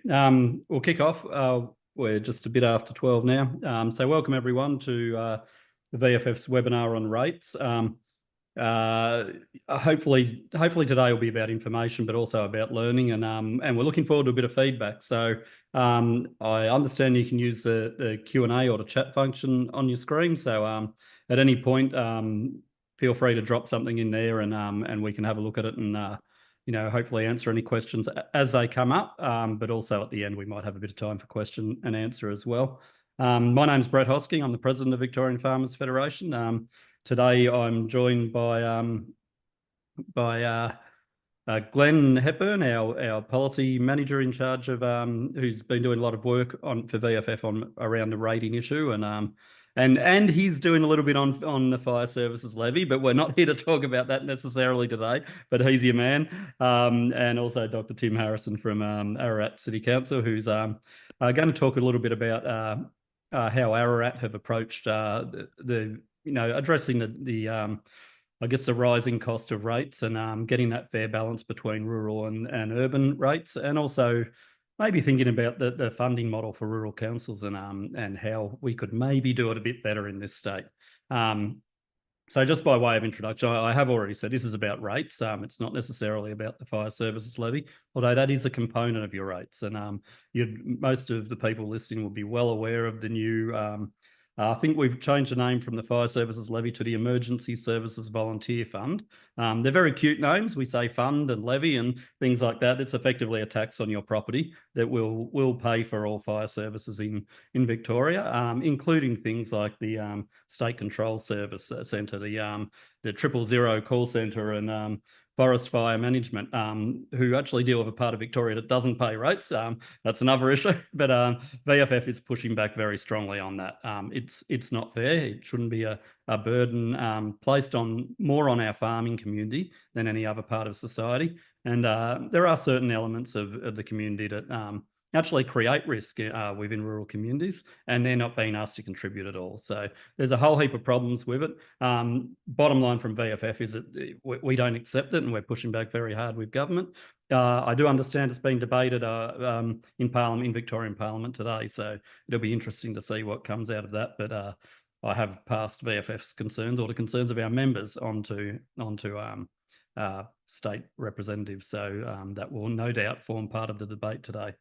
We'll kick off. We're just a bit after 12 now. So welcome everyone to the VFF's webinar on rates. Hopefully today will be about information, but also about learning, and we're looking forward to a bit of feedback. So I understand you can use the Q&A or the chat function on your screen. So at any point, feel free to drop something in there, and we can have a look at it and hopefully answer any questions as they come up. But also at the end, we might have a bit of time for question and answer as well. My name's Brett Hosking. I'm the president of Victorian Farmers Federation. Today I'm joined by Glenn Hepburn, our policy manager in charge of who's been doing a lot of work for VFF around the rating issue, and he's doing a little bit on the fire services levy, but we're not here to talk about that necessarily today. But he's your man, and also Dr. Tim Harrison from Ararat City Council, who's going to talk a little bit about how Ararat have approached addressing the I guess the rising cost of rates and getting that fair balance between rural and urban rates, and also maybe thinking about the funding model for rural councils and how we could maybe do it a bit better in this state. So just by way of introduction, I have already said this is about rates. It's not necessarily about the fire services levy, although that is a component of your rates. And most of the people listening will be well aware of the new I think we've changed the name from the Fire Services Levy to the Emergency Services Volunteer Fund. They're very cute names. We say fund and levy and things like that. It's effectively a tax on your property that will pay for all fire services in Victoria, including things like the State Control Service Centre, the 000 call centre, and Forest Fire Management, who actually deal with a part of Victoria that doesn't pay rates. That's another issue, but VFF is pushing back very strongly on that. It's not fair. It shouldn't be a burden placed more on our farming community than any other part of society. And there are certain elements of the community that actually create risk within rural communities, and they're not being asked to contribute at all. So there's a whole heap of problems with it. Bottom line from VFF is that we don't accept it, and we're pushing back very hard with government. I do understand it's been debated in Parliament, in Victorian Parliament today, so it'll be interesting to see what comes out of that. But I have passed VFF's concerns, or the concerns of our members, onto state representatives. So that will no doubt form part of the debate today.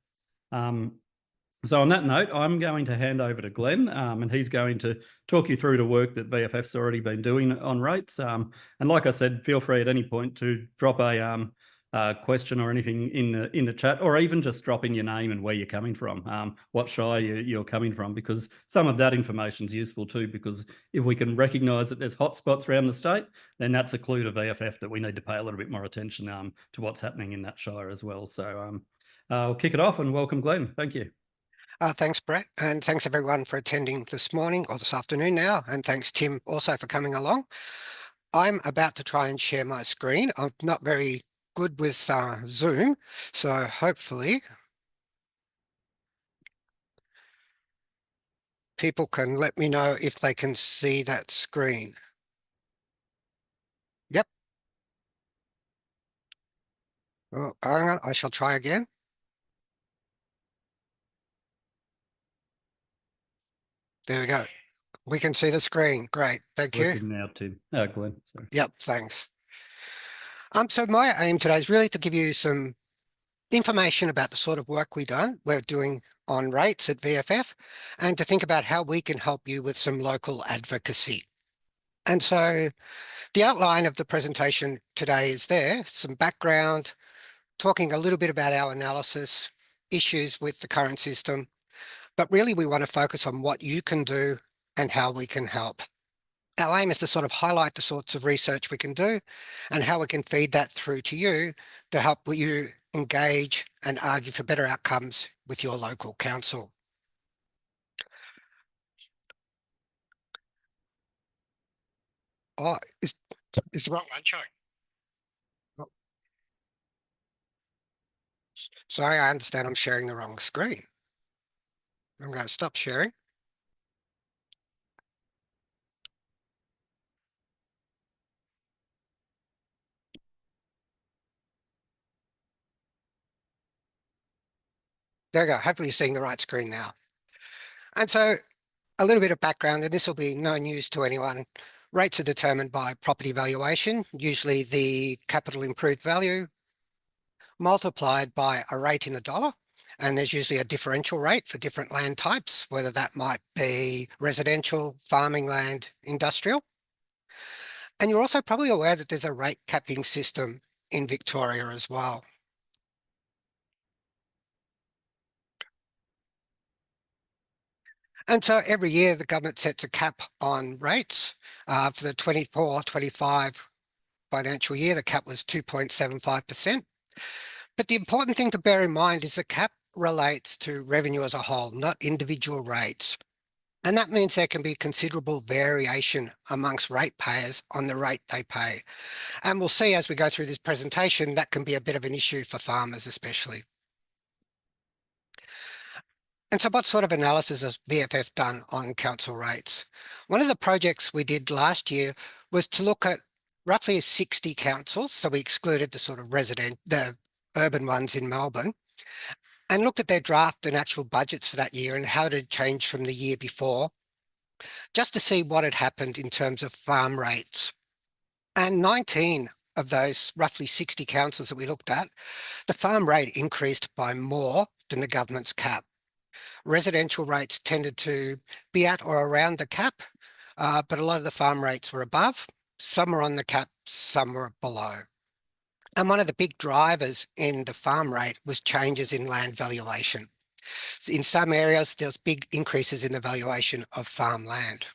So on that note, I'm going to hand over to Glenn, and he's going to talk you through the work that VFF's already been doing on rates. And like I said, feel free at any point to drop a question or anything in the chat, or even just drop in your name and where you're coming from, what shire you're coming from, because some of that information is useful too, because if we can recognise that there's hotspots around the state, then that's a clue to VFF that we need to pay a little bit more attention to what's happening in that shire as well. So I'll kick it off and welcome Glenn. Thank you. Thanks, Brett, and thanks everyone for attending this morning or this afternoon now, and thanks Tim also for coming along. I'm about to try and share my screen. I'm not very good with Zoom, so hopefully people can let me know if they can see that screen. Yep. Oh, hang on, I shall try again. There we go. We can see the screen. Great, thank you. Working now, Tim. Glenn. Sorry. Yep, thanks. So my aim today is really to give you some information about the sort of work we're doing on rates at VFF, and to think about how we can help you with some local advocacy. And so the outline of the presentation today is there, some background, talking a little bit about our analysis, issues with the current system, but really we want to focus on what you can do and how we can help. Our aim is to sort of highlight the sorts of research we can do and how we can feed that through to you to help you engage and argue for better outcomes with your local council. Oh, is the wrong one showing? Oh. Sorry, I understand I'm sharing the wrong screen. I'm going to stop sharing. There you go. Hopefully you're seeing the right screen now. And so a little bit of background, and this will be no news to anyone. Rates are determined by property valuation, usually the capital improved value multiplied by a rate in the dollar. And there's usually a differential rate for different land types, whether that might be residential, farming land, industrial. And you're also probably aware that there's a rate capping system in Victoria as well. And so every year the government sets a cap on rates. For the 24-25 financial year, the cap was 2.75%. But the important thing to bear in mind is the cap relates to revenue as a whole, not individual rates. And that means there can be considerable variation amongst ratepayers on the rate they pay. And we'll see as we go through this presentation, that can be a bit of an issue for farmers especially. And so what sort of analysis has VFF done on council rates? One of the projects we did last year was to look at roughly 60 councils. So we excluded the sort of the urban ones in Melbourne, and looked at their draft and actual budgets for that year and how it had changed from the year before, just to see what had happened in terms of farm rates. And 19 of those roughly 60 councils that we looked at, the farm rate increased by more than the government's cap. Residential rates tended to be at or around the cap, but a lot of the farm rates were above. Some were on the cap, some were below. And one of the big drivers in the farm rate was changes in land valuation. In some areas, there was big increases in the valuation of farmland.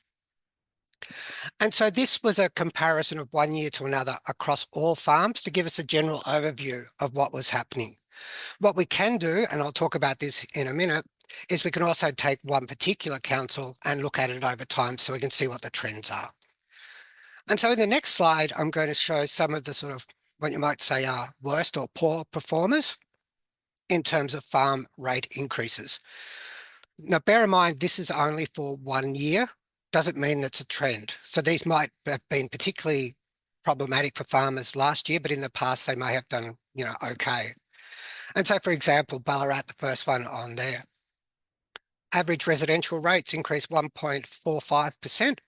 And so this was a comparison of one year to another across all farms to give us a general overview of what was happening. What we can do, and I'll talk about this in a minute, is we can also take one particular council and look at it over time so we can see what the trends are. And so in the next slide, I'm going to show some of the sort of what you might say are worst or poor performers in terms of farm rate increases. Now, bear in mind, this is only for 1 year. Doesn't mean that's a trend. So these might have been particularly problematic for farmers last year, but in the past they may have done, okay. And so, for example, Ballarat, the first one on there, average residential rates increased 1.45%,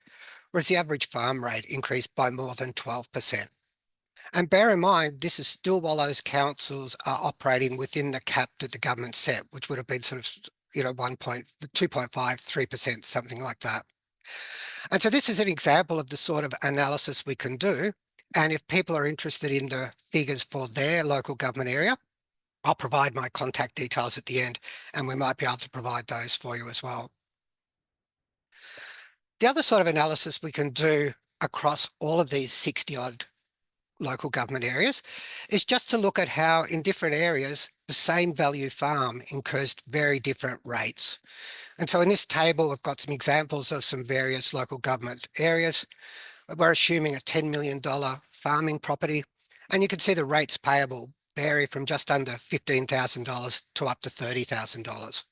whereas the average farm rate increased by more than 12%. And bear in mind, this is still while those councils are operating within the cap that the government set, which would have been sort of, 2.5, 3%, something like that. And so this is an example of the sort of analysis we can do. And if people are interested in the figures for their local government area, I'll provide my contact details at the end, and we might be able to provide those for you as well. The other sort of analysis we can do across all of these 60 odd local government areas is just to look at how in different areas the same value farm incurs very different rates. And so in this table we've got some examples of some various local government areas. We're assuming a $10 million farming property, and you can see the rates payable vary from just under $15,000 to up to $30,000.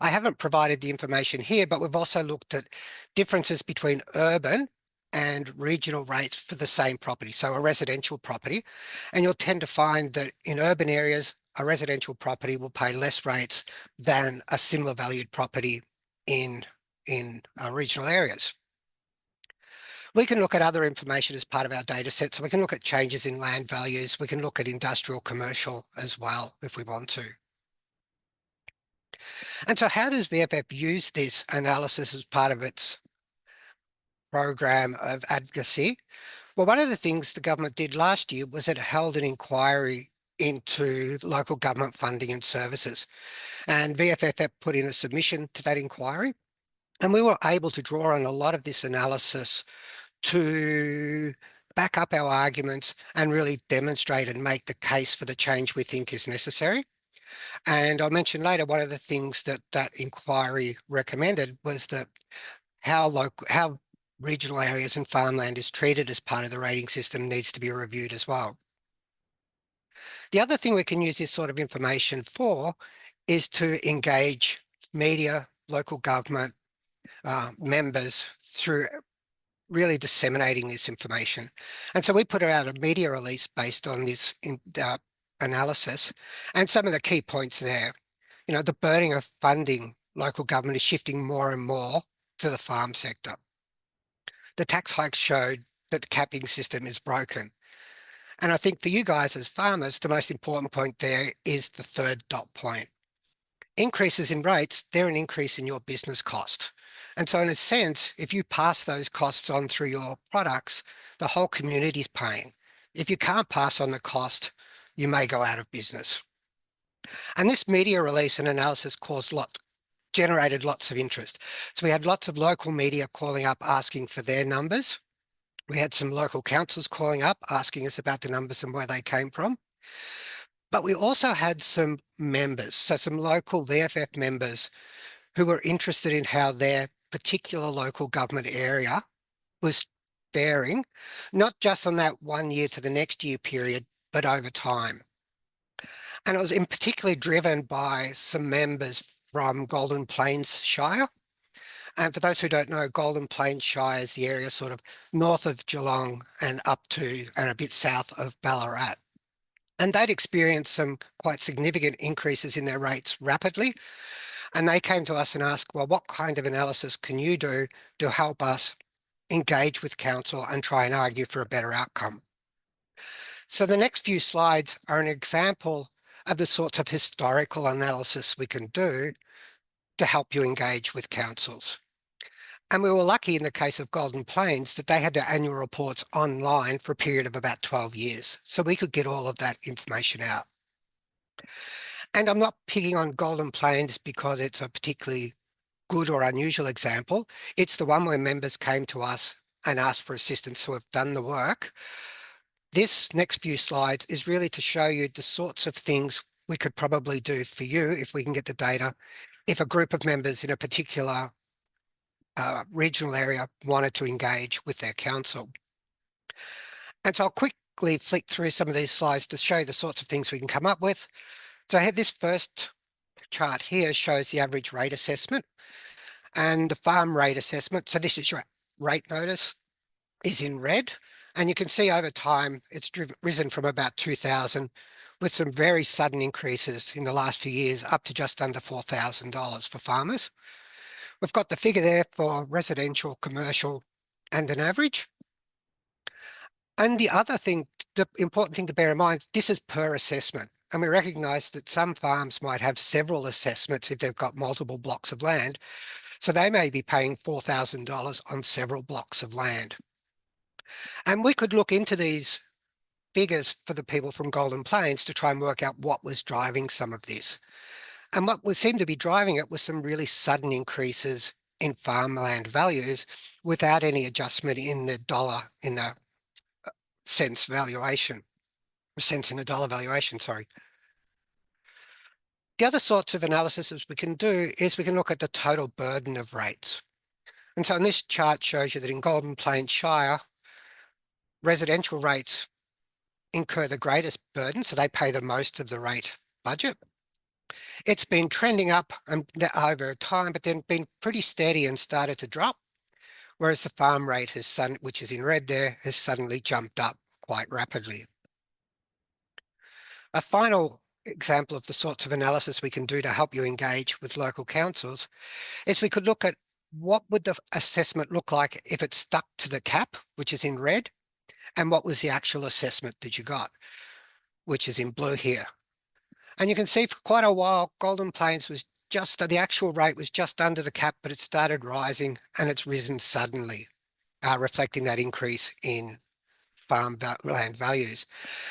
I haven't provided the information here, but we've also looked at differences between urban and regional rates for the same property, so a residential property. And you'll tend to find that in urban areas, a residential property will pay less rates than a similar valued property in regional areas. We can look at other information as part of our data set. So we can look at changes in land values. We can look at industrial, commercial as well, if we want to. And so how does VFF use this analysis as part of its program of advocacy? Well, one of the things the government did last year was it held an inquiry into local government funding and services. And VFF put in a submission to that inquiry. And we were able to draw on a lot of this analysis to back up our arguments and really demonstrate and make the case for the change we think is necessary. And I'll mention later, one of the things that that inquiry recommended was that how regional areas and farmland is treated as part of the rating system needs to be reviewed as well. The other thing we can use this sort of information for is to engage media, local government members through really disseminating this information. And so we put out a media release based on this analysis, and some of the key points there The burden of funding local government is shifting more and more to the farm sector. The tax hikes showed that the capping system is broken. And I think for you guys as farmers, the most important point there is the third dot point. Increases in rates, they're an increase in your business cost. And so in a sense, if you pass those costs on through your products, the whole community is paying. If you can't pass on the cost, you may go out of business. And this media release and analysis generated lots of interest. So we had lots of local media calling up asking for their numbers. We had some local councils calling up asking us about the numbers and where they came from. But we also had some members, so some local VFF members who were interested in how their particular local government area was faring, not just on that 1 year to the next year period, but over time. And it was in particular driven by some members from Golden Plains Shire. And for those who don't know, Golden Plains Shire is the area sort of north of Geelong and up to and a bit south of Ballarat. And they'd experienced some quite significant increases in their rates rapidly. And they came to us and asked, well, what kind of analysis can you do to help us engage with council and try and argue for a better outcome? So the next few slides are an example of the sorts of historical analysis we can do to help you engage with councils. And we were lucky in the case of Golden Plains that they had their annual reports online for a period of about 12 years. So we could get all of that information out. And I'm not picking on Golden Plains because it's a particularly good or unusual example. It's the one where members came to us and asked for assistance who have done the work. This next few slides is really to show you the sorts of things we could probably do for you if we can get the data, if a group of members in a particular regional area wanted to engage with their council. And so I'll quickly flick through some of these slides to show you the sorts of things we can come up with. So I had this first chart here shows the average rate assessment and the farm rate assessment. So this is your rate notice is in red. And you can see over time, it's risen from about 2000 with some very sudden increases in the last few years up to just under $4,000 for farmers. We've got the figure there for residential, commercial, and an average. And the other thing, the important thing to bear in mind, this is per assessment. And we recognise that some farms might have several assessments if they've got multiple blocks of land. So they may be paying $4,000 on several blocks of land. And we could look into these figures for the people from Golden Plains to try and work out what was driving some of this. And what would seem to be driving it was some really sudden increases in farmland values without any adjustment in the dollar, in the cents valuation, cents in the dollar valuation, sorry. The other sorts of analysis we can do is we can look at the total burden of rates. And so this chart shows you that in Golden Plains Shire, residential rates incur the greatest burden, so they pay the most of the rate budget. It's been trending up over time, but then been pretty steady and started to drop, whereas the farm rate has which is in red there, has suddenly jumped up quite rapidly. A final example of the sorts of analysis we can do to help you engage with local councils is we could look at what would the assessment look like if it stuck to the cap, which is in red, and what was the actual assessment that you got, which is in blue here. And you can see for quite a while, Golden Plains was the actual rate was just under the cap, but it started rising and it's risen suddenly, reflecting that increase in land values.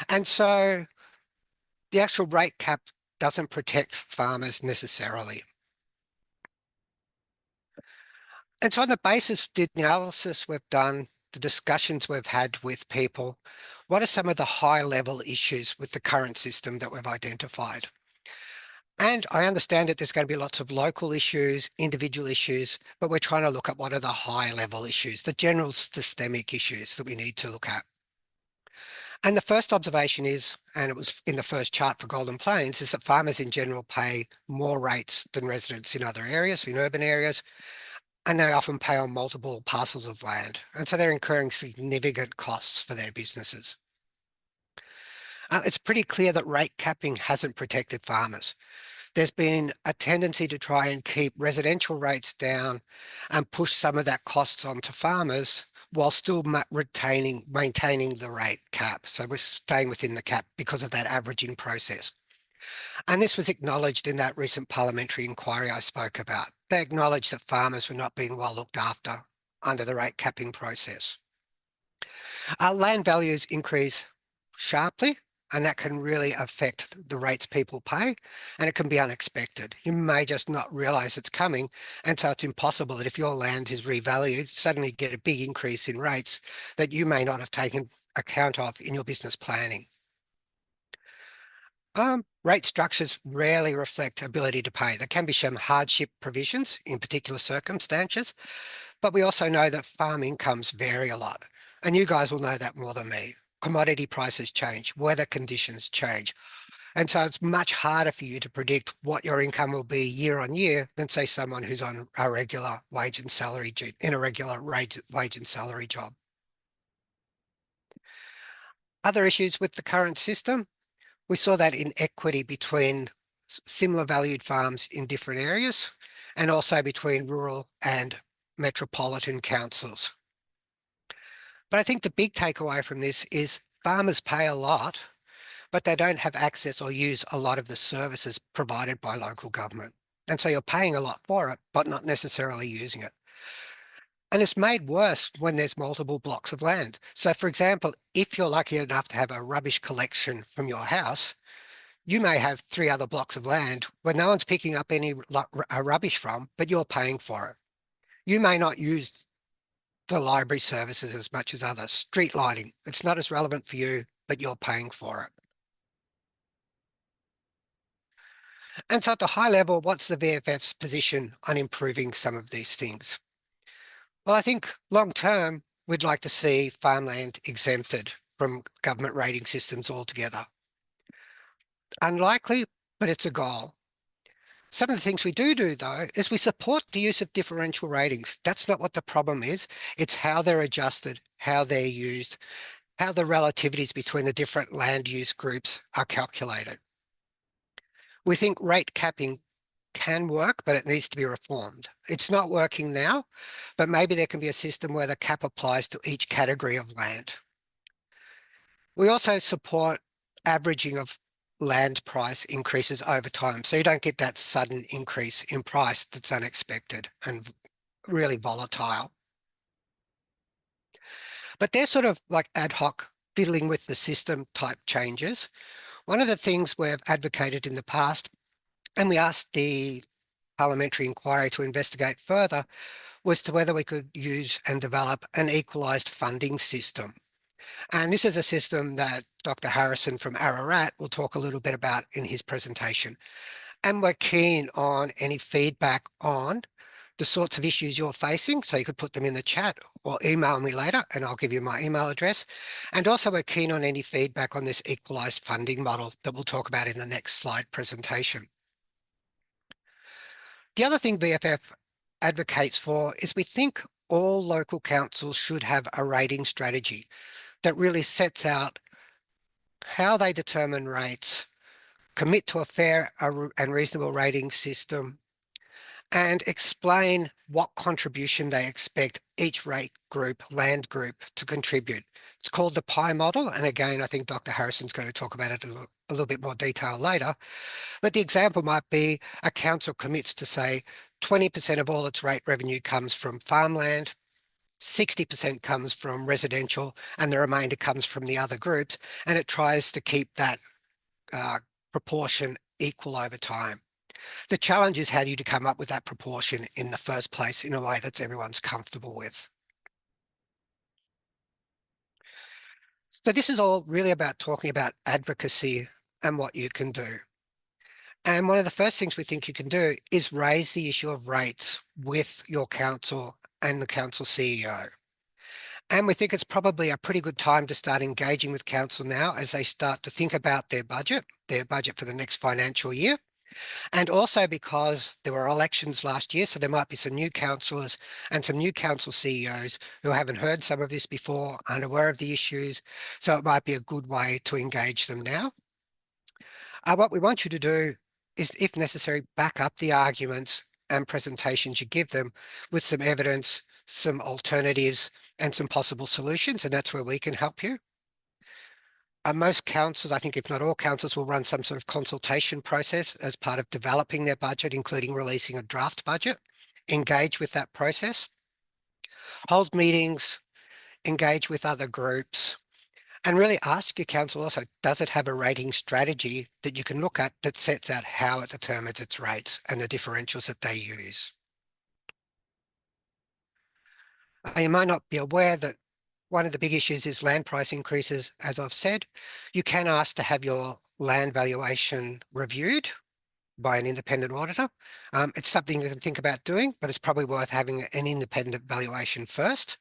And so the actual rate cap doesn't protect farmers necessarily. And so on the basis of the analysis we've done, the discussions we've had with people, what are some of the high level issues with the current system that we've identified? And I understand that there's going to be lots of local issues, individual issues, but we're trying to look at what are the high level issues, the general systemic issues that we need to look at. And the first observation is, and it was in the first chart for Golden Plains, is that farmers in general pay more rates than residents in other areas, in urban areas, and they often pay on multiple parcels of land. And so they're incurring significant costs for their businesses. It's pretty clear that rate capping hasn't protected farmers. There's been a tendency to try and keep residential rates down and push some of that costs onto farmers while still maintaining the rate cap. So we're staying within the cap because of that averaging process. And this was acknowledged in that recent parliamentary inquiry I spoke about. They acknowledged that farmers were not being well looked after under the rate capping process. Our land values increase sharply, and that can really affect the rates people pay, and it can be unexpected. You may just not realize it's coming, and so it's impossible that if your land is revalued, suddenly get a big increase in rates that you may not have taken account of in your business planning. Rate structures rarely reflect ability to pay. There can be some hardship provisions in particular circumstances, but we also know that farm incomes vary a lot. And you guys will know that more than me. Commodity prices change, weather conditions change. And so it's much harder for you to predict what your income will be year on year than say someone who's on a regular wage and salary in a regular wage and salary job. Other issues with the current system, we saw that inequity between similar valued farms in different areas and also between rural and metropolitan councils. But I think the big takeaway from this is farmers pay a lot, but they don't have access or use a lot of the services provided by local government. And so you're paying a lot for it, but not necessarily using it. And it's made worse when there's multiple blocks of land. So for example, if you're lucky enough to have a rubbish collection from your house, you may have 3 other blocks of land where no one's picking up any rubbish from, but you're paying for it. You may not use the library services as much as others. Street lighting, it's not as relevant for you, but you're paying for it. And so at the high level, what's the VFF's position on improving some of these things? Well, I think long term, we'd like to see farmland exempted from government rating systems altogether. Unlikely, but it's a goal. Some of the things we do though, is we support the use of differential ratings. That's not what the problem is. It's how they're adjusted, how they're used, how the relativities between the different land use groups are calculated. We think rate capping can work, but it needs to be reformed. It's not working now, but maybe there can be a system where the cap applies to each category of land. We also support averaging of land price increases over time, so you don't get that sudden increase in price that's unexpected and really volatile. But they're sort of like ad hoc fiddling with the system type changes. One of the things we've advocated in the past, and we asked the parliamentary inquiry to investigate further, was to whether we could use and develop an equalised funding system. And this is a system that Dr. Harrison from Ararat will talk a little bit about in his presentation. And we're keen on any feedback on the sorts of issues you're facing. So you could put them in the chat or email me later and I'll give you my email address. And also we're keen on any feedback on this equalised funding model that we'll talk about in the next slide presentation. The other thing VFF advocates for is we think all local councils should have a rating strategy that really sets out how they determine rates, commit to a fair and reasonable rating system, and explain what contribution they expect each rate group, land group, to contribute. It's called the pie model. And again, I think Dr. Harrison's going to talk about it in a little bit more detail later. But the example might be a council commits to say 20% of all its rate revenue comes from farmland, 60% comes from residential, and the remainder comes from the other groups. And it tries to keep that proportion equal over time. The challenge is how do you come up with that proportion in the first place in a way that everyone's comfortable with. So this is all really about talking about advocacy and what you can do. And one of the first things we think you can do is raise the issue of rates with your council and the council CEO. And we think it's probably a pretty good time to start engaging with council now as they start to think about their budget for the next financial year. And also because there were elections last year, so there might be some new councillors and some new council CEOs who haven't heard some of this before, aren't aware of the issues. So it might be a good way to engage them now. What we want you to do is, if necessary, back up the arguments and presentations you give them with some evidence, some alternatives, and some possible solutions, and that's where we can help you. Most councils, I think if not all councils, will run some sort of consultation process as part of developing their budget, including releasing a draft budget. Engage with that process, hold meetings, engage with other groups, and really ask your council also, does it have a rating strategy that you can look at that sets out how it determines its rates and the differentials that they use? You might not be aware that one of the big issues is land price increases. As I've said, you can ask to have your land valuation reviewed by an independent auditor. It's something you can think about doing, but it's probably worth having an independent valuation first,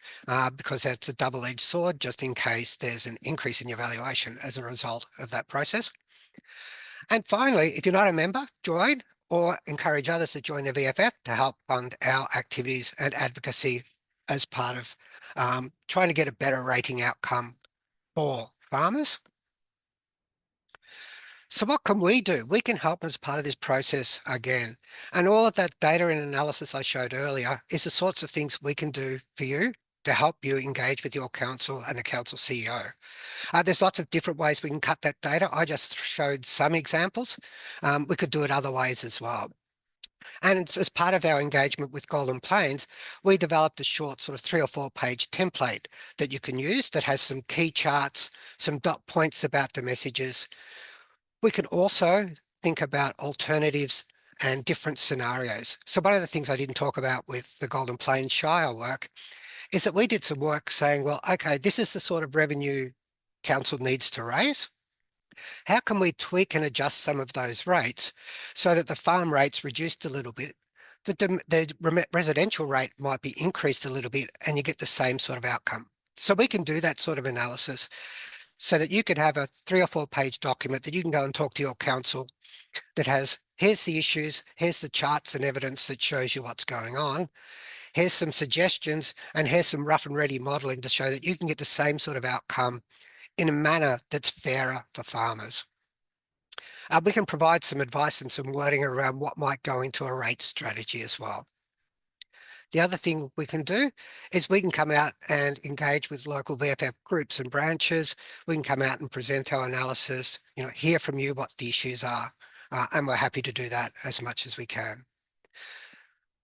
because that's a double-edged sword, just in case there's an increase in your valuation as a result of that process. And finally, if you're not a member, join or encourage others to join the VFF to help fund our activities and advocacy as part of trying to get a better rating outcome for farmers. So what can we do? We can help as part of this process again. And all of that data and analysis I showed earlier is the sorts of things we can do for you to help you engage with your council and the council CEO. There's lots of different ways we can cut that data. I just showed some examples. We could do it other ways as well. And as part of our engagement with Golden Plains, we developed a short sort of 3 or 4 page template that you can use that has some key charts, some dot points about the messages. We can also think about alternatives and different scenarios. So one of the things I didn't talk about with the Golden Plains Shire work is that we did some work saying, well, okay, this is the sort of revenue council needs to raise. How can we tweak and adjust some of those rates so that the farm rates reduced a little bit, that the residential rate might be increased a little bit, and you get the same sort of outcome. So we can do that sort of analysis so that you can have a 3 or 4 page document that you can go and talk to your council that has, here's the issues, here's the charts and evidence that shows you what's going on. Here's some suggestions, and here's some rough and ready modeling to show that you can get the same sort of outcome in a manner that's fairer for farmers. We can provide some advice and some wording around what might go into a rate strategy as well. The other thing we can do is we can come out and engage with local VFF groups and branches. We can come out and present our analysis, hear from you what the issues are, and we're happy to do that as much as we can.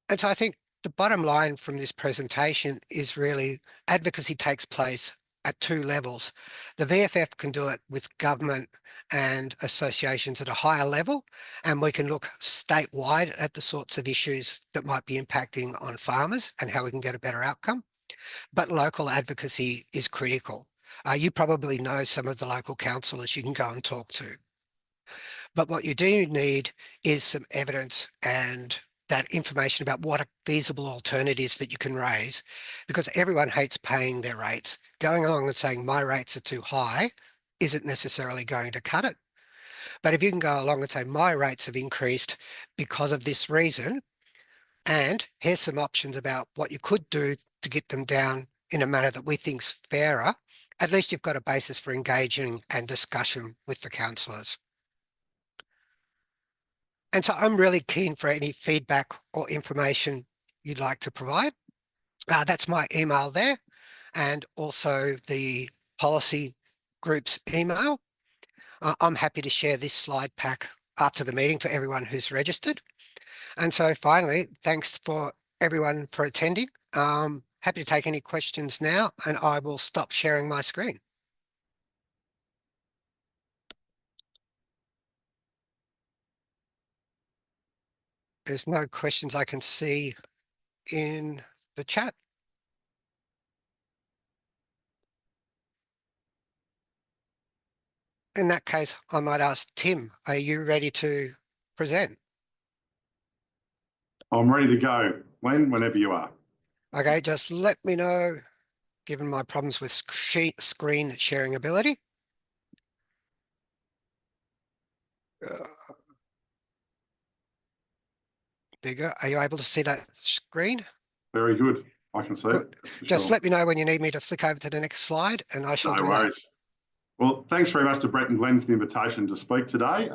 And so I think the bottom line from this presentation is really advocacy takes place at 2 levels. The VFF can do it with government and associations at a higher level, and we can look statewide at the sorts of issues that might be impacting on farmers and how we can get a better outcome. But local advocacy is critical. You probably know some of the local councillors you can go and talk to. But what you do need is some evidence and that information about what are feasible alternatives that you can raise, because everyone hates paying their rates. Going along and saying my rates are too high isn't necessarily going to cut it. But if you can go along and say my rates have increased because of this reason, and here's some options about what you could do to get them down in a manner that we think's fairer, at least you've got a basis for engaging and discussion with the councillors. And so I'm really keen for any feedback or information you'd like to provide. That's my email there, and also the policy group's email. I'm happy to share this slide pack after the meeting to everyone who's registered. And so finally, thanks for everyone for attending. Happy to take any questions now, and I will stop sharing my screen. There's no questions I can see in the chat. In that case, I might ask Tim, are you ready to present? I'm ready to go, whenever you are. Okay, just let me know, given my problems with screen sharing ability. There you go. Are you able to see that screen? Very good. I can see it. Just let me know when you need me to flick over to the next slide, and I shall do that. Well, thanks very much to Brett and Glenn for the invitation to speak today.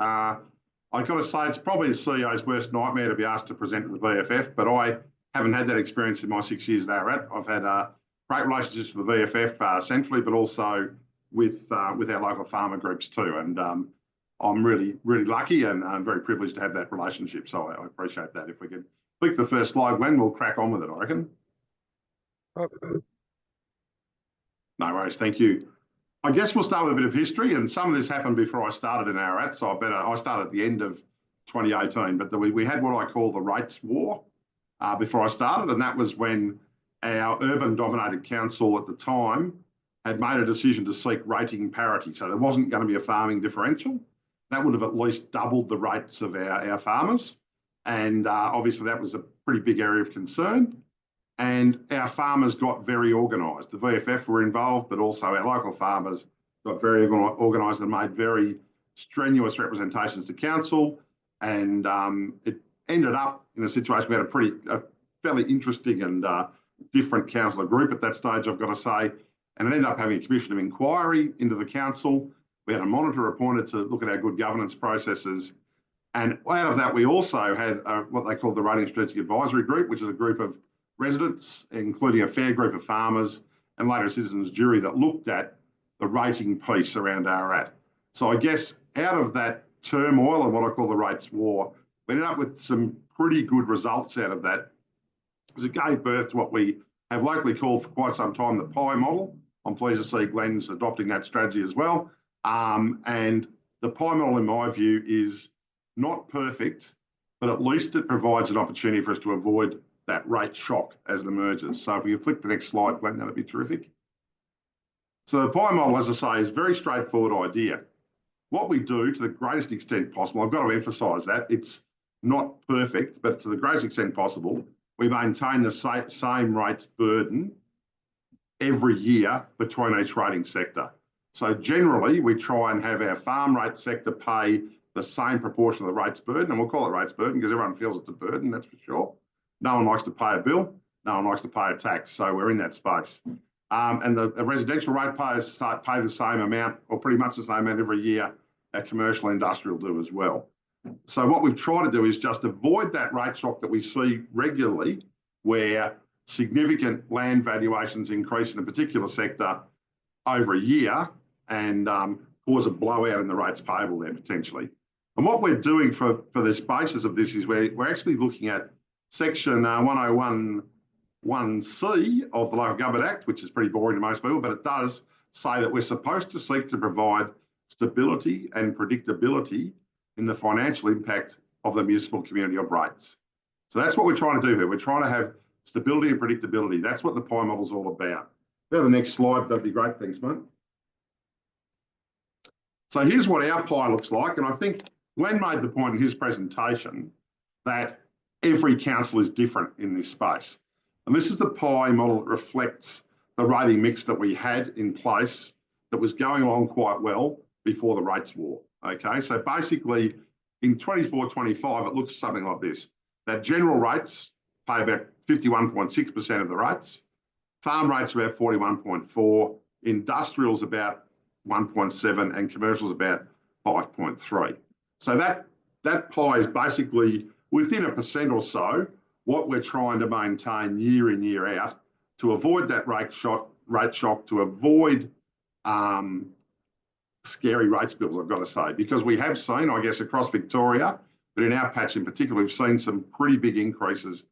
I've got to say it's probably the CEO's worst nightmare to be asked to present to the VFF, but I haven't had that experience in my 6 years at Ararat. I've had great relationships with the VFF centrally, but also with our local farmer groups too. And I'm really, really lucky and I'm very privileged to have that relationship. So I appreciate that. If we could click the first slide, Glenn, we'll crack on with it, I reckon. No worries, thank you. I guess we'll start with a bit of history, and some of this happened before I started in Ararat, so I started at the end of 2018, but we had what I call the rates war before I started, and that was when our urban-dominated council at the time had made a decision to seek rating parity. So there wasn't going to be a farming differential. That would have at least doubled the rates of our farmers, and obviously that was a pretty big area of concern. And our farmers got very organised. The VFF were involved, but also our local farmers got very organised and made very strenuous representations to council. And it ended up in a situation we had a fairly interesting and different councillor group at that stage, I've got to say. And it ended up having a commission of inquiry into the council. We had a monitor appointed to look at our good governance processes. And out of that, we also had what they called the Rating Strategic Advisory Group, which is a group of residents, including a fair group of farmers and later a citizens jury that looked at the rating piece around Ararat. So I guess out of that turmoil and what I call the rates war, we ended up with some pretty good results out of that, because it gave birth to what we have locally called for quite some time the PI model. I'm pleased to see Glenn's adopting that strategy as well. And the PI model, in my view, is not perfect, but at least it provides an opportunity for us to avoid that rate shock as it emerges. So if you flick the next slide, Glenn, that'd be terrific. So the PI model, as I say, is a very straightforward idea. What we do to the greatest extent possible, I've got to emphasise that, it's not perfect, but to the greatest extent possible, we maintain the same rates burden every year between each rating sector. So generally, we try and have our farm rate sector pay the same proportion of the rates burden, and we'll call it rates burden because everyone feels it's a burden, that's for sure. No one likes to pay a bill, no one likes to pay a tax, so we're in that space. And the residential rate payers pay the same amount, or pretty much the same amount every year. Our commercial and industrial do as well. So what we've tried to do is just avoid that rate shock that we see regularly, where significant land valuations increase in a particular sector over a year and cause a blowout in the rates payable there potentially. And what we're doing for this basis of this is we're actually looking at Section 101(1)(c) of the Local Government Act, which is pretty boring to most people, but it does say that we're supposed to seek to provide stability and predictability in the financial impact of the municipal community of rates. So that's what we're trying to do here. We're trying to have stability and predictability. That's what the PI model is all about. Go to the next slide. That'd be great. Thanks, mate. So here's what our PI looks like. And I think Glenn made the point in his presentation that every council is different in this space. And this is the PI model that reflects the rating mix that we had in place that was going along quite well before the rates war. Okay, so basically in 24-25, it looks something like this. That general rates pay about 51.6% of the rates. Farm rates about 41.4, industrial's about 1.7, and commercial's about 5.3. So that pie is basically within 1% or so what we're trying to maintain year in, year out to avoid that rate shock, to avoid scary rates bills, I've got to say, because we have seen, I guess, across Victoria, but in our patch in particular, we've seen some pretty big increases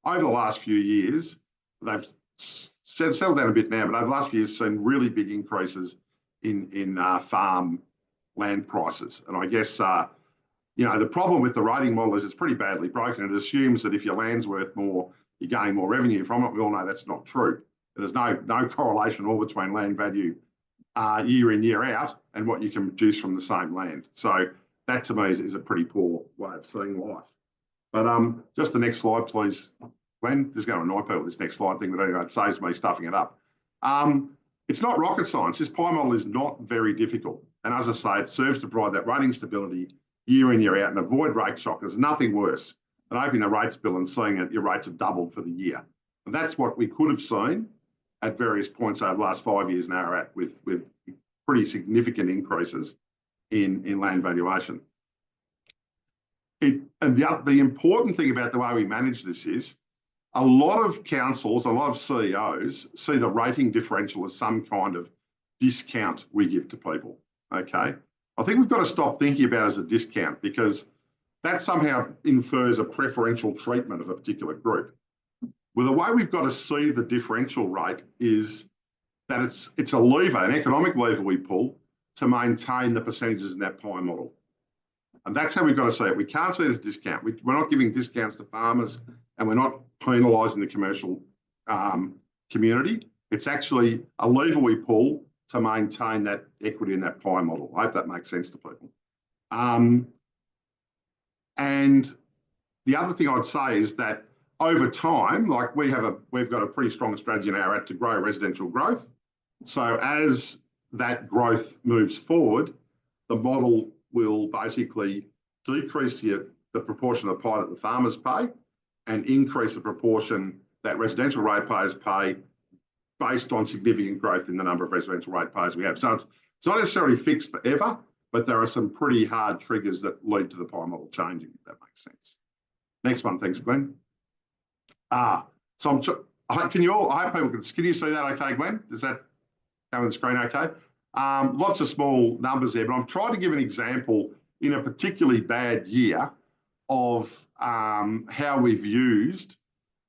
over the last few years. They've settled down a bit now, but over the last few years, seen really big increases in farm land prices. And I guess, you know, the problem with the rating model is it's pretty badly broken. It assumes that if your land's worth more, you gain more revenue from it. We all know that's not true. There's no correlation at all between land value year in, year out and what you can produce from the same land. So that to me is a pretty poor way of seeing life. But just the next slide, please, Glenn. This is going to annoy people, this next slide thing, but anyway, it saves me stuffing it up. It's not rocket science. This PI model is not very difficult. And as I say, it serves to provide that rating stability year in, year out and avoid rate shock. There's nothing worse than opening the rates bill and seeing that your rates have doubled for the year. And that's what we could have seen at various points over the last 5 years now at with pretty significant increases in land valuation. the important thing about the way we manage this is a lot of councils, a lot of CEOs see the rating differential as some kind of discount we give to people. Okay. I think we've got to stop thinking about it as a discount, because that somehow infers a preferential treatment of a particular group. Well, the way we've got to see the differential rate is that it's a lever, an economic lever we pull to maintain the percentages in that pie model. And that's how we've got to see it. We can't see it as a discount. We're not giving discounts to farmers, and we're not penalising the commercial community. It's actually a lever we pull to maintain that equity in that pie model. I hope that makes sense to people. And the other thing I'd say is that over time, like we've got a pretty strong strategy in our to grow residential growth. So as that growth moves forward, the model will basically decrease the proportion of the pie that the farmers pay and increase the proportion that residential ratepayers pay based on significant growth in the number of residential ratepayers we have. So it's not necessarily fixed forever, but there are some pretty hard triggers that lead to the pie model changing, if that makes sense. Next one, thanks, Glenn. So I hope people can you see that okay, Glenn? Does that come on the screen okay? Lots of small numbers there, but I've tried to give an example in a particularly bad year of how we've used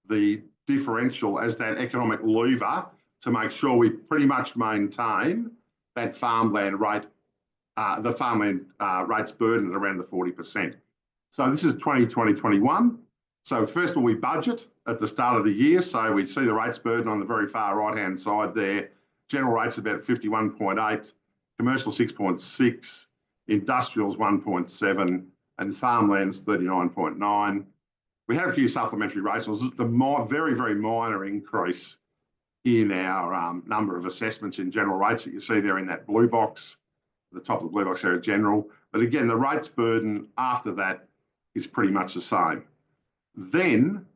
the differential as that economic lever to make sure we pretty much maintain that farmland rate, the farmland rates burden at around the 40%. So this is 2020-21. So first of all, we budget at the start of the year. So we see the rates burden on the very far right-hand side there. General rates about 51.8, commercial 6.6, industrials 1.7, and farmlands 39.9. We had a few supplementary rates. It was the very, very minor increase in our number of assessments in general rates that you see there in that blue box, the top of the blue box there at general. But again, the rates burden after that is pretty much the same. Then,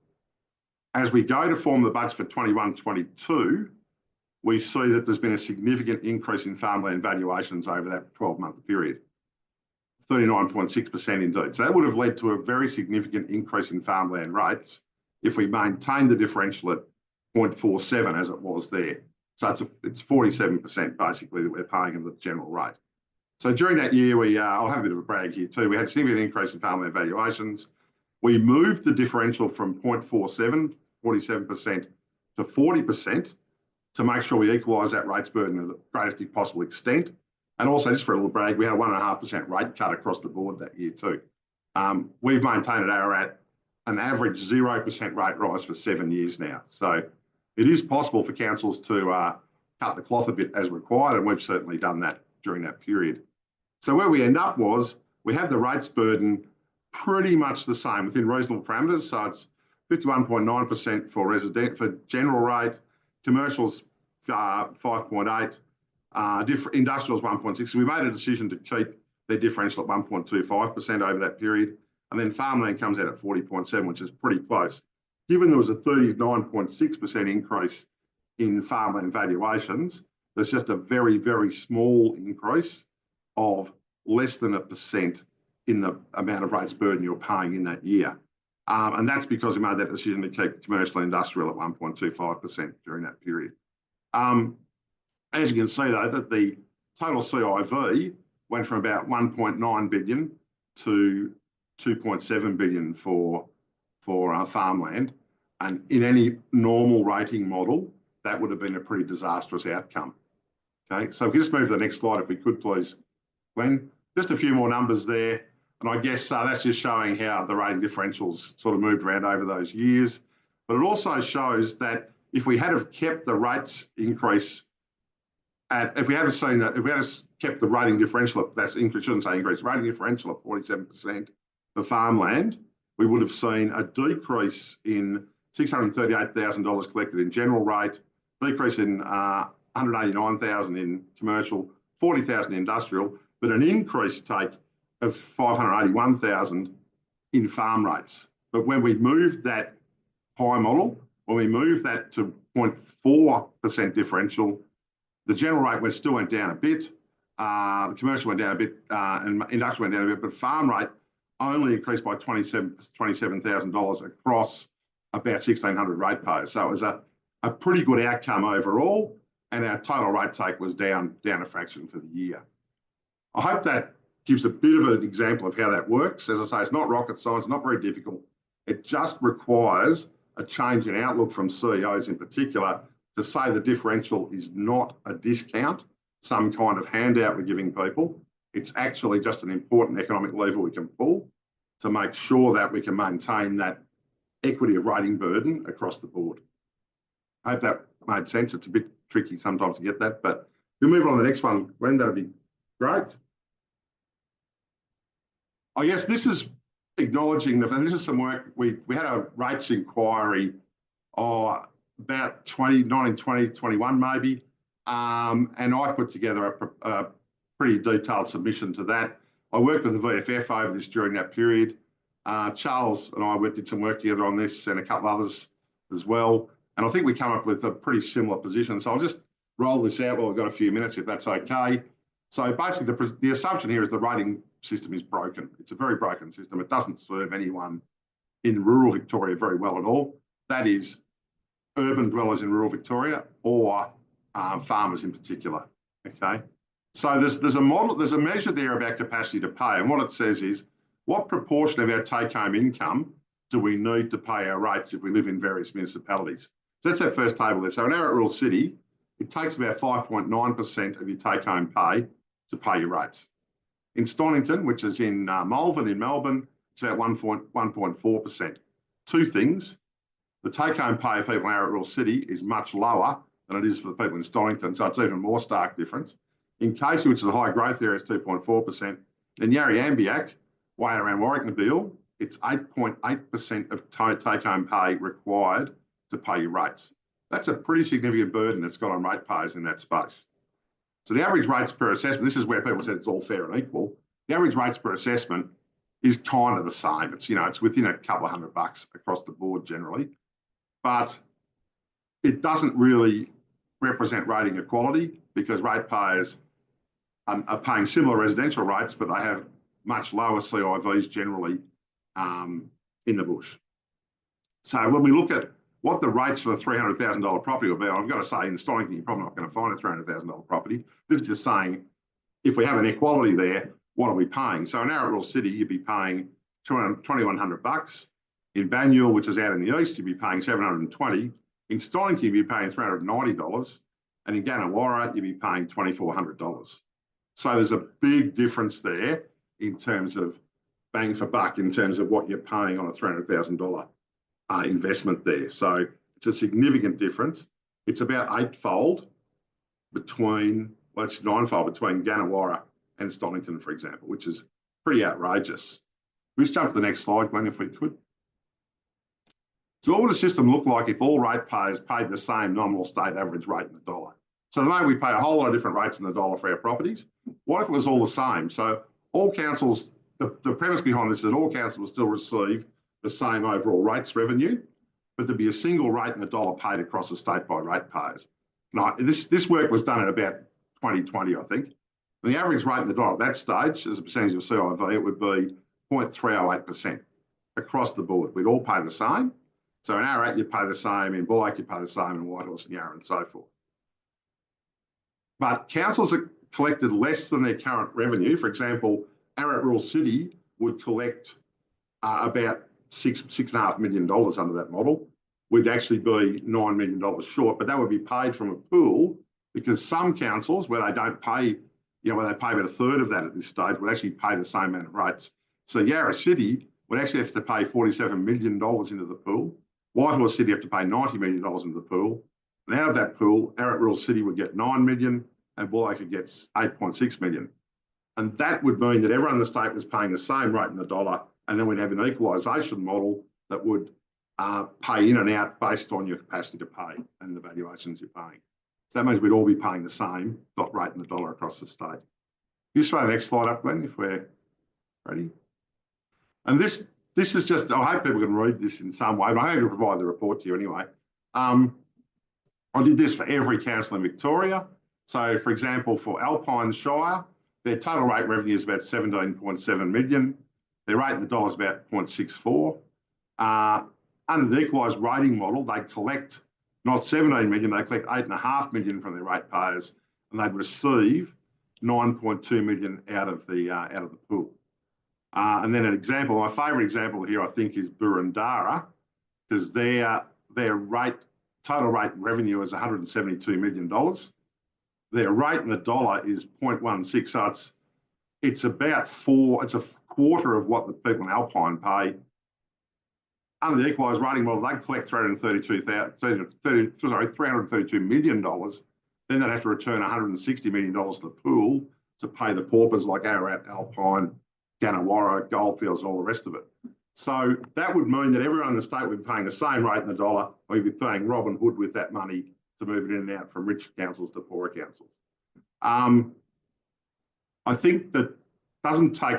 as we go to form the budget for 21-22, we see that there's been a significant increase in farmland valuations over that 12-month period, 39.6% indeed. So that would have led to a very significant increase in farmland rates if we maintained the differential at 0.47 as it was there. So it's 47% basically that we're paying of the general rate. So during that year, I'll have a bit of a brag here too. We had a significant increase in farmland valuations. We moved the differential from 0.47, 47% to 40% to make sure we equalise that rates burden to the greatest possible extent. And also, just for a little brag, we had a 1.5% rate cut across the board that year too. We've maintained at an average 0% rate rise for 7 years now. So it is possible for councils to cut the cloth a bit as required, and we've certainly done that during that period. So where we end up was we have the rates burden pretty much the same within reasonable parameters. So it's 51.9% for general rate, commercials 5.8, industrials 1.6. So we made a decision to keep their differential at 1.25% over that period. And then farmland comes out at 40.7, which is pretty close. Given there was a 39.6% increase in farmland valuations, there's just a very, very small increase of less than 1% in the amount of rates burden you're paying in that year. And that's because we made that decision to keep commercial and industrial at 1.25% during that period. As you can see, though, that the total CIV went from about 1.9 billion to 2.7 billion for farmland. And in any normal rating model, that would have been a pretty disastrous outcome. Okay, so if we just move to the next slide, if we could, please, Glenn. Just a few more numbers there. And I guess that's just showing how the rating differentials sort of moved around over those years. But it also shows that if we had have kept the rates increase if we had kept the rating differential, that's increase, shouldn't say increase, rating differential at 47% for farmland, we would have seen a decrease in $638,000 collected in general rate, decrease in $189,000 in commercial, $40,000 in industrial, but an increase take of $581,000 in farm rates. But when we moved that pie model, when we moved that to 0.4% differential, the general rate still went down a bit, the commercial went down a bit, and industrial went down a bit, but farm rate only increased by $27,000 across about 1,600 ratepayers. So it was a pretty good outcome overall, and our total rate take was down a fraction for the year. I hope that gives a bit of an example of how that works. As I say, it's not rocket science, not very difficult. It just requires a change in outlook from CEOs in particular to say the differential is not a discount, some kind of handout we're giving people. It's actually just an important economic lever we can pull to make sure that we can maintain that equity of rating burden across the board. I hope that made sense. It's a bit tricky sometimes to get that, but we'll move on to the next one, Glenn, that'd be great. I guess this is acknowledging and this is some work, we had a rates inquiry about 2019, 20, 21 maybe, and I put together a pretty detailed submission to that. I worked with the VFF over this during that period. Charles and I did some work together on this and a couple others as well. And I think we come up with a pretty similar position. So I'll just roll this out while we've got a few minutes, if that's okay. So basically the assumption here is the rating system is broken. It's a very broken system. It doesn't serve anyone in rural Victoria very well at all. That is urban dwellers in rural Victoria or farmers in particular, okay? So there's a measure there about capacity to pay, and what it says is, what proportion of our take-home income do we need to pay our rates if we live in various municipalities? So that's our first table there. So in our rural city, it takes about 5.9% of your take-home pay to pay your rates. In Stonington, which is in Malvern in Melbourne, it's about 1.4%. Two things. The take-home pay of people in our rural city is much lower than it is for the people in Stonington, so it's even more stark difference. In Casey, which is a high growth area, it's 2.4%. In Yarriambiack, way around Warwick-Nabil, it's 8.8% of take-home pay required to pay your rates. That's a pretty significant burden that's got on ratepayers in that space. So the average rates per assessment, this is where people said it's all fair and equal. The average rates per assessment is kind of the same. It's, it's within a couple of $100 across the board generally, but it doesn't really represent rating equality because ratepayers are paying similar residential rates, but they have much lower CIVs generally in the bush. So when we look at what the rates for a $300,000 property will be, I've got to say in Stonington, you're probably not going to find a $300,000 property. This is just saying, if we have an equality there, what are we paying? So in our rural city, you'd be paying $2,100. In Banyule, which is out in the east, you'd be paying $720. In Stonington, you'd be paying $390. And in Gannawarra, you'd be paying $2,400. So there's a big difference there in terms of bang for buck, in terms of what you're paying on a $300,000 investment there. So it's a significant difference. It's about eightfold between, well, it's ninefold between Gannawarra and Stonington, for example, which is pretty outrageous. Let's jump to the next slide, Glenn, if we could. So what would a system look like if all ratepayers paid the same nominal state average rate in the dollar? So at the moment we pay a whole lot of different rates in the dollar for our properties. What if it was all the same? So all councils, the premise behind this is that all councils will still receive the same overall rates revenue, but there'd be a single rate in the dollar paid across the state by ratepayers. Now, this work was done at about 2020, I think. And the average rate in the dollar at that stage, as a percentage of CIV, it would be 0.308% across the board. We'd all pay the same. So in Ararat, you pay the same, in Bullake, you pay the same, in Whitehorse and Yarra and so forth. But councils that collected less than their current revenue, for example, Ararat Rural City would collect about $6.5 million under that model. We'd actually be $9 million short, but that would be paid from a pool because some councils where they don't pay, where they pay about a third of that at this stage, would actually pay the same amount of rates. So Yarra City would actually have to pay $47 million into the pool. Whitehorse City have to pay $90 million into the pool. And out of that pool, Ararat Rural City would get $9 million and Bullake gets $8.6 million. And that would mean that everyone in the state was paying the same rate in the dollar, and then we'd have an equalisation model that would pay in and out based on your capacity to pay and the valuations you're paying. So that means we'd all be paying the same rate in the dollar across the state. You just throw the next slide up, Glenn, if we're ready. And this is just, I hope people can read this in some way, but I'm going to provide the report to you anyway. I did this for every council in Victoria. So, for example, for Alpine Shire, their total rate revenue is about $17.7 million. Their rate in the dollar is about 0.64. Under the equalised rating model, they collect not 17 million, they collect 8.5 million from their ratepayers, and they'd receive 9.2 million out of the pool. And then an example, my favourite example here, I think, is Burundara, because their total rate revenue is $172 million. Their rate in the dollar is 0.16, so it's about it's a quarter of what the people in Alpine pay. Under the equalised rating model, they collect $332 million. Then they'd have to return $160 million to the pool to pay the paupers like Ararat, Alpine, Gannawarra, Goldfields, all the rest of it. So that would mean that everyone in the state would be paying the same rate in the dollar. We'd be paying Robin Hood with that money to move it in and out from rich councils to poorer councils. I think that doesn't take,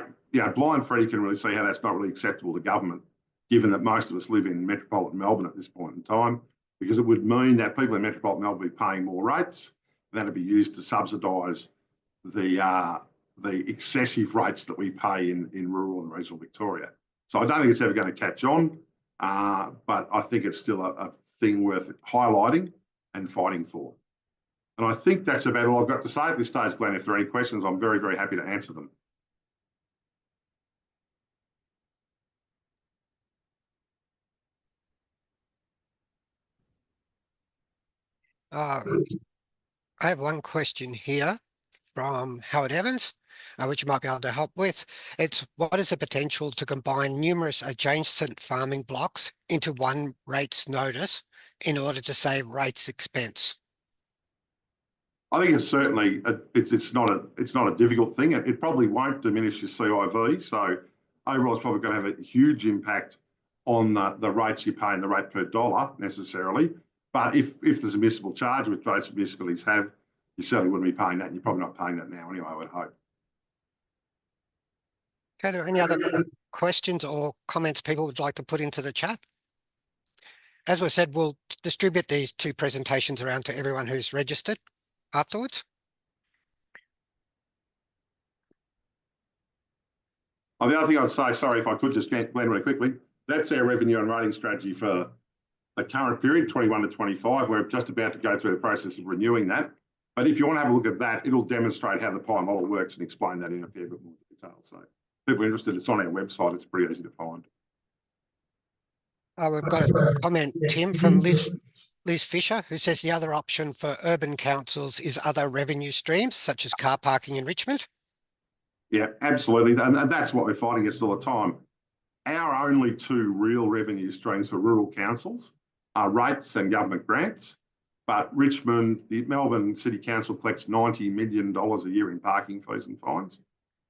blind Freddie can really see how that's not really acceptable to government, given that most of us live in metropolitan Melbourne at this point in time, because it would mean that people in metropolitan Melbourne would be paying more rates, and that'd be used to subsidise the excessive rates that we pay in rural and regional Victoria. So I don't think it's ever going to catch on, but I think it's still a thing worth highlighting and fighting for. And I think that's about all I've got to say at this stage, Glenn. If there are any questions, I'm very, very happy to answer them. I have one question here from Howard Evans, which you might be able to help with. It's, what is the potential to combine numerous adjacent farming blocks into one rates notice in order to save rates expense? I think it's certainly it's not a difficult thing. It probably won't diminish your CIV. So overall, it's probably going to have a huge impact on the rates you pay and the rate per dollar necessarily. But if there's a municipal charge, which most municipalities have, you certainly wouldn't be paying that, and you're probably not paying that now anyway, I would hope. Okay, are there any other questions or comments people would like to put into the chat? As we said, we'll distribute these two presentations around to everyone who's registered afterwards. The other thing I'd say, sorry if I could just Glenn really quickly, that's our revenue and rating strategy for the current period, 21 to 25. We're just about to go through the process of renewing that. But if you want to have a look at that, it'll demonstrate how the pie model works and explain that in a fair bit more detail. So if people are interested, it's on our website. It's pretty easy to find. We've got a comment, Tim, from Liz Fisher, who says the other option for urban councils is other revenue streams, such as car parking enrichment. Yeah, absolutely. And that's what we're fighting against all the time. Our only two real revenue streams for rural councils are rates and government grants. But Richmond, the Melbourne City Council collects $90 million a year in parking fees and fines,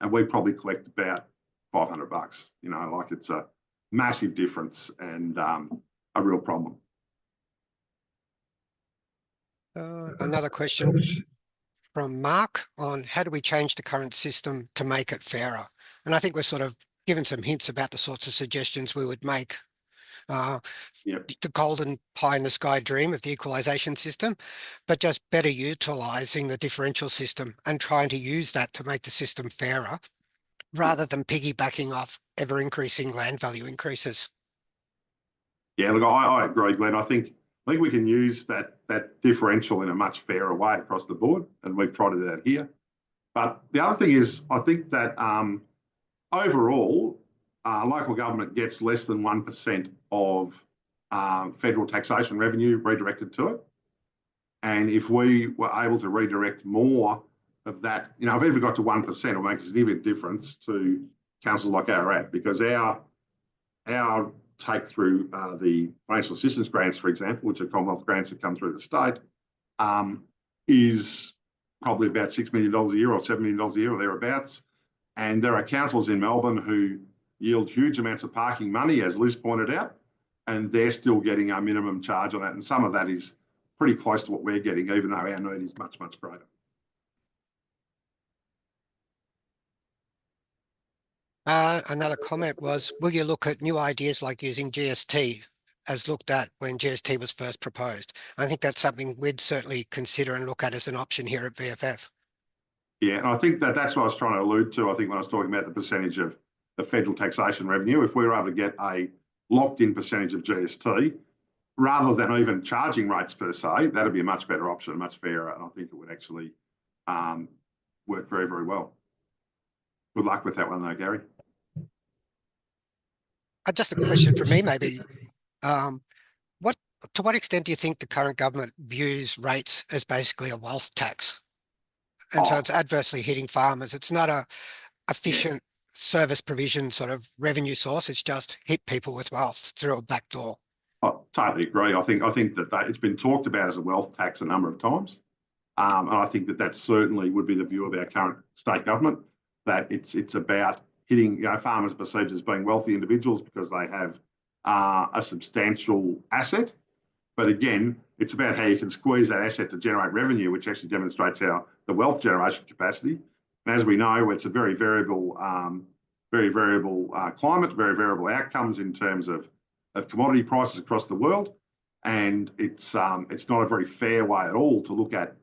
and we probably collect about $500. Like it's a massive difference and a real problem. Another question from Mark on how do we change the current system to make it fairer? And I think we're sort of given some hints about the sorts of suggestions we would make. The golden pie in the sky dream of the equalisation system, but just better utilising the differential system and trying to use that to make the system fairer rather than piggybacking off ever increasing land value increases. Yeah, look, I agree, Glenn. I think we can use that differential in a much fairer way across the board, and we've tried to do that here. But the other thing is, I think that overall, local government gets less than 1% of federal taxation revenue redirected to it. And if we were able to redirect more of that, if we ever got to 1%, it'll make a significant difference to councils like Ararat, because our take through the financial assistance grants, for example, which are Commonwealth grants that come through the state, is probably about $6 million a year or $7 million a year or thereabouts. And there are councils in Melbourne who yield huge amounts of parking money, as Liz pointed out, and they're still getting a minimum charge on that. And some of that is pretty close to what we're getting, even though our need is much, much greater. Another comment was, will you look at new ideas like using GST as looked at when GST was first proposed? I think that's something we'd certainly consider and look at as an option here at VFF. Yeah, and I think that's what I was trying to allude to. I think when I was talking about the percentage of the federal taxation revenue. If we were able to get a locked-in percentage of GST, rather than even charging rates per se, that'd be a much better option, much fairer, and I think it would actually work very, very well. Good luck with that one though, Gary. Just a question from me, maybe. To what extent do you think the current government views rates as basically a wealth tax? And so it's adversely hitting farmers. It's not a efficient service provision sort of revenue source. It's just hit people with wealth through a back door. I totally agree. I think that it's been talked about as a wealth tax a number of times. And I think that certainly would be the view of our current state government, that it's about hitting farmers perceived as being wealthy individuals because they have a substantial asset. But again, it's about how you can squeeze that asset to generate revenue, which actually demonstrates the wealth generation capacity. And as we know, it's a very variable climate, very variable outcomes in terms of commodity prices across the world. And it's not a very fair way at all to look at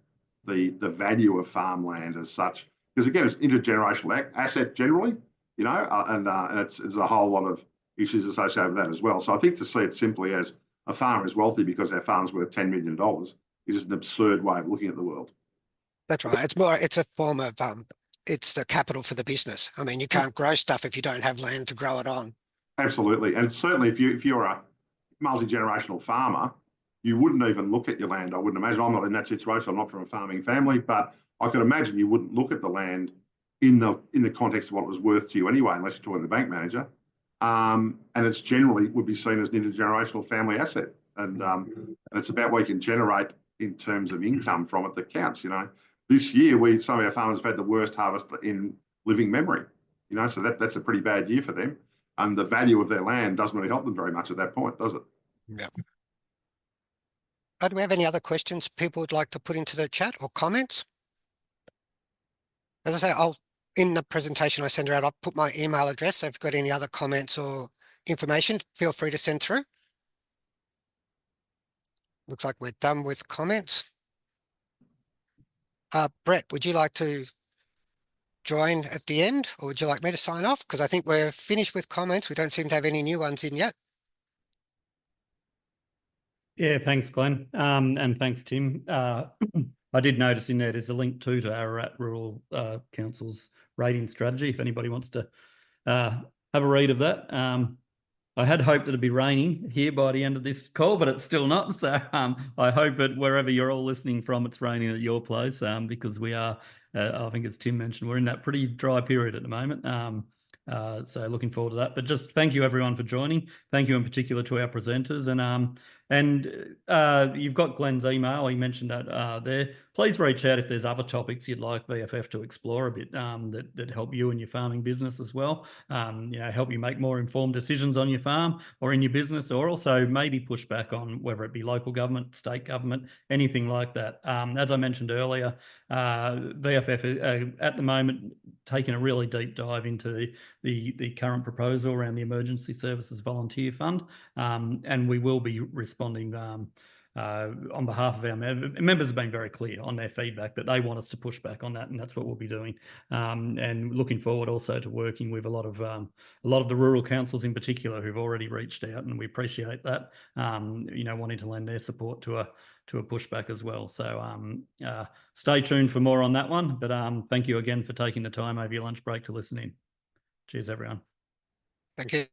the value of farmland as such, because again, it's intergenerational asset generally, and there's a whole lot of issues associated with that as well. So I think to see it simply as a farmer is wealthy because their farm's worth $10 million is just an absurd way of looking at the world. That's right. It's a form of, it's the capital for the business. I mean, you can't grow stuff if you don't have land to grow it on. Absolutely. And certainly if you're a multi-generational farmer, you wouldn't even look at your land. I wouldn't imagine. I'm not in that situation. I'm not from a farming family, but I could imagine you wouldn't look at the land in the context of what it was worth to you anyway, unless you're talking to the bank manager. And it's generally would be seen as an intergenerational family asset. And it's about what you can generate in terms of income from it that counts. This year some of our farmers have had the worst harvest in living memory. So that's a pretty bad year for them. And the value of their land doesn't really help them very much at that point, does it? Yeah. Do we have any other questions people would like to put into the chat or comments? As I say, in the presentation I send out, I'll put my email address. So if you've got any other comments or information, feel free to send through. Looks like we're done with comments. Brett, would you like to join at the end, or would you like me to sign off? Because I think we're finished with comments. We don't seem to have any new ones in yet. Yeah, thanks, Glenn. And thanks, Tim. I did notice in there's a link to Ararat Rural Council's rating strategy, if anybody wants to have a read of that. I had hoped it'd be raining here by the end of this call, but it's still not. So I hope that wherever you're all listening from, it's raining at your place, because we are, I think as Tim mentioned, we're in that pretty dry period at the moment. So looking forward to that. But just thank you everyone for joining. Thank you in particular to our presenters. And you've got Glenn's email. He mentioned that there. Please reach out if there's other topics you'd like VFF to explore a bit that help you in your farming business as well. Help you make more informed decisions on your farm or in your business, or also maybe push back on whether it be local government, state government, anything like that. As I mentioned earlier, VFF at the moment taking a really deep dive into the current proposal around the Emergency Services Volunteer Fund, and we will be responding on behalf of our members have been very clear on their feedback that they want us to push back on that, and that's what we'll be doing. And looking forward also to working with a lot of the rural councils in particular who've already reached out, and we appreciate that. Wanting to lend their support to a pushback as well. So stay tuned for more on that one. But thank you again for taking the time over your lunch break to listen in. Cheers, everyone. Thank you.